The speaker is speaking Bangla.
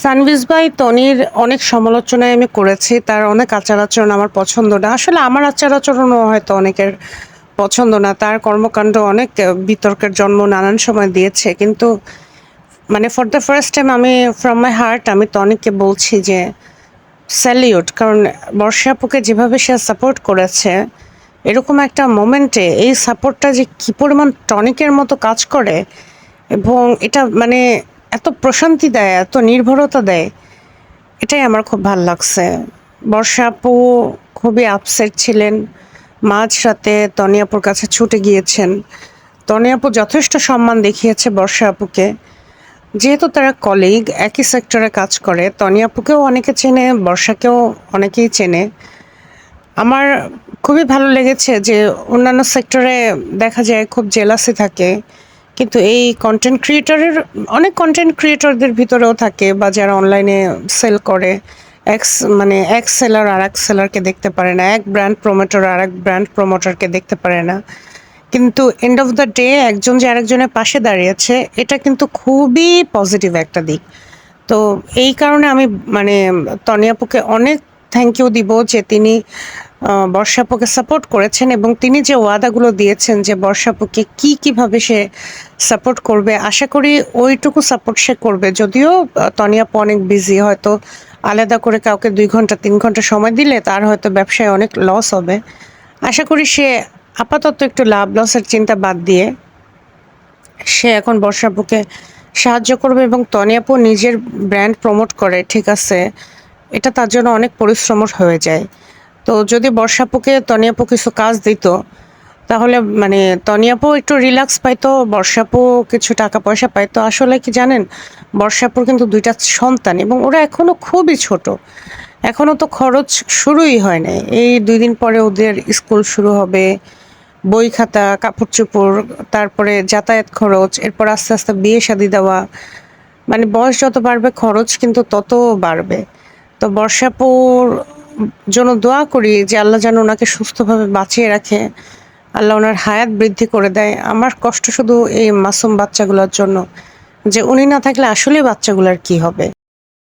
সানভিজ ভাই তনির অনেক সমালোচনাই আমি করেছি। তার অনেক আচার-আচরণ আমার পছন্দ না। আসলে আমার আচার-আচরণও হয়তো অনেকের পছন্দ না। তার কর্মকাণ্ড অনেক বিতর্কের জন্ম নানান সময় দিয়েছে। কিন্তু মানে ফর দ্য ফার্স্ট টাইম আমি ফ্রম মাই হার্ট আমি তনিকে বলছি যে স্যালিউট। কারণ বর্ষা আপুকে যেভাবে সে সাপোর্ট করেছে, এরকম একটা মোমেন্টে এই সাপোর্টটা যে কি পরিমাণ টনিকের মতো কাজ করে এবং এটা মানে এত প্রশান্তি দেয়, এত নির্ভরতা দেয়, এটাই আমার খুব ভাল লাগছে। বর্ষা আপু খুবই আপসেট ছিলেন। মাঝরাতে তনি আপুর কাছে ছুটে গিয়েছেন। তনি আপু যথেষ্ট সম্মান দেখিয়েছে বর্ষা আপুকে। যেহেতু তারা কলিগ, একই সেক্টরে কাজ করে, তনি আপুকেও অনেকে চেনে, বর্ষাকেও অনেকেই চেনে। আমার খুবই ভালো লেগেছে যে অন্যান্য সেক্টরে দেখা যায় খুব জেলাসি থাকে। কিন্তু এই কনটেন্ট ক্রিয়েটরের অনেক কনটেন্ট ক্রিয়েটরদের ভিতরেও থাকে বা যারা অনলাইনে সেল করে এক্স মানে এক সেলার আর এক সেলারকে দেখতে পারে না, এক ব্র্যান্ড প্রমোটার আর এক ব্র্যান্ড প্রমোটারকে দেখতে পারে না। কিন্তু এন্ড অফ দ্য ডে একজন যে আরেকজনের পাশে দাঁড়িয়েছে, এটা কিন্তু খুবই পজিটিভ একটা দিক। তো এই কারণে আমি মানে তনি আপুকে অনেক থ্যাংক ইউ দিব যে তিনি বর্ষা আপুকে সাপোর্ট করেছেন এবং তিনি যে ওয়াদাগুলো দিয়েছেন যে বর্ষা আপুকে কিভাবে সে সাপোর্ট করবে, আশা করি ওইটুকু সাপোর্ট সে করবে। যদিও তনি আপু অনেক বিজি, হয়তো আলাদা করে কাউকে 2 ঘন্টা 3 ঘন্টা সময় দিলে তার হয়তো ব্যবসায় অনেক লস হবে। আশা করি সে আপাতত একটু লাভ লসের চিন্তা বাদ দিয়ে সে এখন বর্ষা আপুকে সাহায্য করবে এবং তনি আপু নিজের ব্র্যান্ড প্রমোট করে, ঠিক আছে, এটা তার জন্য অনেক পরিশ্রম হয়ে যায়। তো যদি বর্ষা আপুকে তনি আপু কিছু কাজ দিত, তাহলে মানে তনি আপু একটু রিল্যাক্স পাইতো, বর্ষা আপু কিছু টাকা পয়সা পাইতো। আসলে কি জানেন, বর্ষা আপুর কিন্তু 2টা সন্তান এবং ওরা এখনো খুবই ছোট। এখনো তো খরচ শুরুই হয় নাই। এই 2 দিন পরে ওদের স্কুল শুরু হবে, বই খাতা, কাপড়-চোপড়, তারপরে যাতায়াত খরচ, এরপর আস্তে, আস্তে বিয়ে শাদী দেওয়া। মানে বয়স যত বাড়বে খরচ কিন্তু তত বাড়বে। তো বর্ষা আপুর জন্য দোয়া করি যে আল্লাহ যেন ওনাকে সুস্থভাবে বাঁচিয়ে রাখে। আল্লাহ ওনার হায়াত বৃদ্ধি করে দেয়। আমার কষ্ট শুধু এই মাসুম বাচ্চাগুলোর জন্য যে উনি না থাকলে আসলেই বাচ্চাগুলার কি হবে?